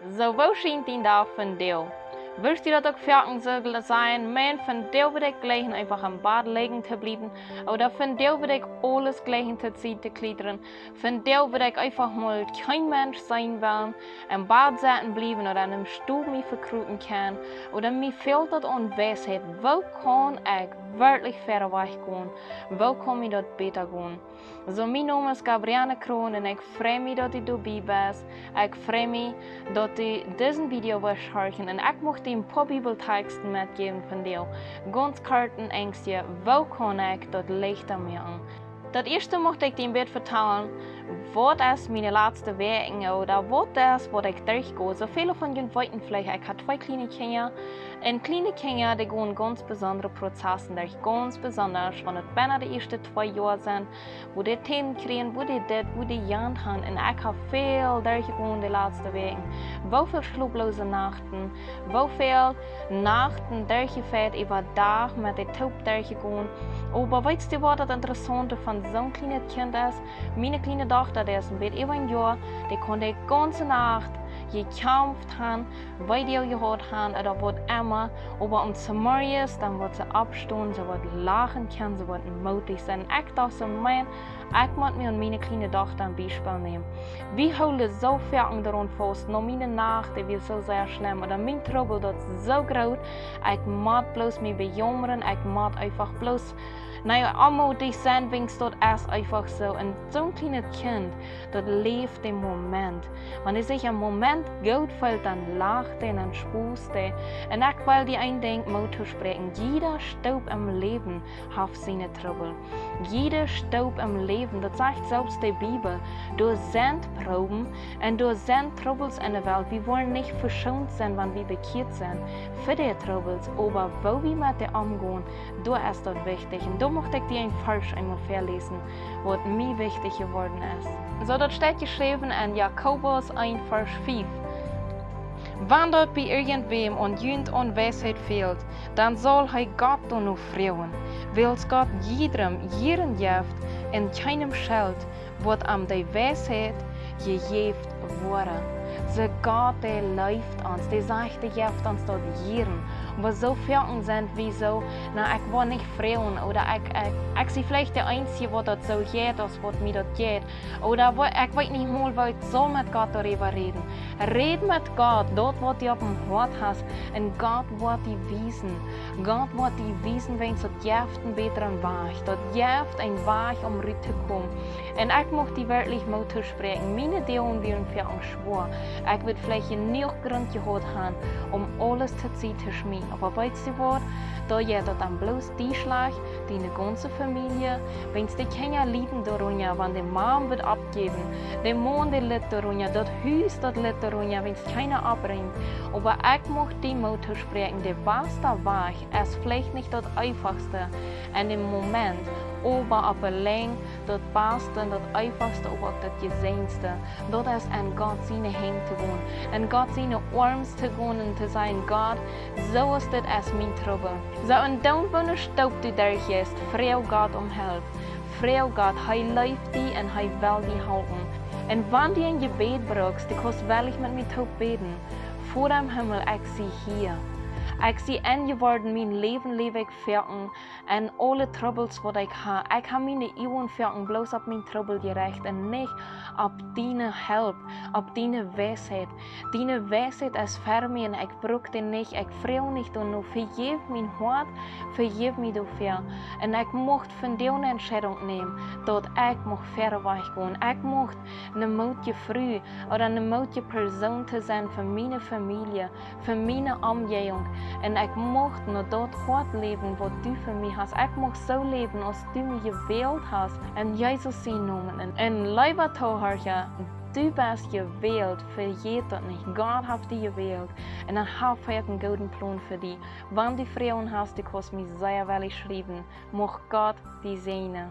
So, wo scheint die Dag von dir? Willst du das auch fertig sein? Man, von dir wird ich gleich einfach am Bad liegen zu bleiben. Oder von dir wird ich alles gleich zur Seite klettern. Von dir wird ich einfach mal kein Mensch sein wollen, im Bad sitzen bleiben oder in einem Stuhl mich verkruten kann. Oder mir fehlt das an Weisheit. Wo kann ich wirklich fairer Weg gehen? Wo kann ich dort besser gehen? So, mein Name ist Gabriele Kroon und ich freue mich, dass du dabei bist. Ich freue mich, dass du diesen Video wirst hören und ich möchte dir ein paar Bibeltexte mitgeben von dir. Ganz kurz und ängstlich, wo kann ich das leichter machen? Das erste möchte ich dir ein bisschen vertellen, was ist meine letzten Wegen oder was ist, was ich durchgehe. So viele von euch wissen vielleicht, ich habe 2 kleine Kinder. Und kleine Kinder, die gehen ganz besondere Prozesse durch, ganz besonders, wenn es beinahe die ersten 2 Jahre sind, wo die Themen kriegen, wo die das, wo die Jahre haben. Und ich habe viel durchgegangen die letzten Wegen. Wo viele schlaflose Nachten, wo viele Nachten durchgeführt, über Tag mit den Taub durchgegangen. Aber weißt du, was das Interessante von so einem kleinen Kind ist? Meine kleine Tochter, die ist über ein Jahr, die konnte die ganze Nacht gekämpft haben, Video gehört haben oder was immer. Aber zum Morgen, dann wird sie abstehen, sie wird lachen können, sie wird mutig sein. Ich dachte so, man, ich muss mir und meine kleine Tochter ein Beispiel nehmen. Wir holen so viel daran fest, noch meine Nacht, die wird so sehr schlimm, oder mein Trouble, das ist so groß, ich muss bloß mich bejammern, ich muss einfach bloß anmutig sein, wenn es dort ist einfach so. Und so ein kleines Kind, das lebt im Moment. Wenn es sich im Moment gut fühlt, dann lacht er, dann spust er. Und ich will dir ein Ding zu sprechen. Jeder Staub im Leben hat seine Trouble. Jeder Staub im Leben, das sagt selbst die Bibel, du sind Proben und du sind Troubles in der Welt. Wir wollen nicht verschont sein, wenn wir bekehrt sind für die Troubles, aber wo wir mit dir umgehen, da ist das wichtig. Und da möchte ich dir ein Vers einmal verlesen, was mir wichtig geworden ist. So, das steht geschrieben in Jakobus 1, Vers 5. Wenn dort bei irgendwem und jünd und Weisheit fehlt, dann soll Gott nur freuen, weil Gott jeden Jeft in keinem Schild wird am die Weisheit gejeft wurde. So Gott, der läuft uns, der sagt, der jeft uns dort jeden. Und wir so fertig sind wie so, ich will nicht freuen, oder ich sehe vielleicht der Einzige, der dort so geht, was mir dort geht. Oder ich weiß nicht mal, wo ich so mit Gott darüber reden. Red mit Gott, dort, wo du auf dem Hort hast, und Gott wird die wiesen. Gott wird die wiesen, wenn es dort jeft einen besseren Weg. Dort jeft ein Weg, um rüber zu kommen. Und ich möchte die wirklich mal zu sprechen. Meine Däuen werden für uns schwor. Ich würde vielleicht nicht Grund gehabt haben, um alles zu ziehen zu schmieden. Aber weißt du was? Da geht dann bloß die Schlag, deine ganze Familie, wenn die Kinder lieben darunter, wenn die Mom wird abgeben, der Mann der litt darunter, das Haus das litt darunter, wenn es keiner abbringt. Aber ich möchte die Mutter sprechen, der beste Weg ist vielleicht nicht das einfachste in dem Moment, aber auf der Länge das Beste, das Einfachste, aber auch das Gesehenste. Das ist an Gott seine Hände zu gehen, an Gott seine Arme zu gehen und zu sagen, Gott, so ist das als mein Trouble. So, und dann, wenn du Staub du durch ist, Froag Gott um Hilfe. Froag Gott, läuft die und will die halten. Und wenn du ein Jebäd bruckst, du kannst wirklich mit mir taub beten. Vor dem Himmel, ich sie hier. Ich sehe angeworden, mein Leben lebe ich fertig und alle Troubles, die ich habe. Ich habe meine Ehren fertig, bloß auf mein Trouble gerecht und nicht auf deine Hilfe, auf deine Weisheit. Deine Weisheit ist für mich und ich brauche die nicht. Ich freue nicht und nur vergib mein Hort, vergib mich dafür. Und ich möchte von dir eine Entscheidung nehmen, dass ich fairer Weg gehen. Ich möchte eine mutige Frau oder eine mutige Person zu sein für meine Familie, für meine Umgebung. Und ich möchte nur dort hart leben, was du für mich hast. Ich möchte so leben, als du mich gewählt hast. In Jesus sein Namen. Und lieber Zuhörer, du bist gewählt, vergiss das nicht. Gott hat dich gewählt. Und dann hat er einen guten Plan für dich. Wenn du Frauen hast, du kannst mich sehr well schreiben. Mag Gott dich segnen.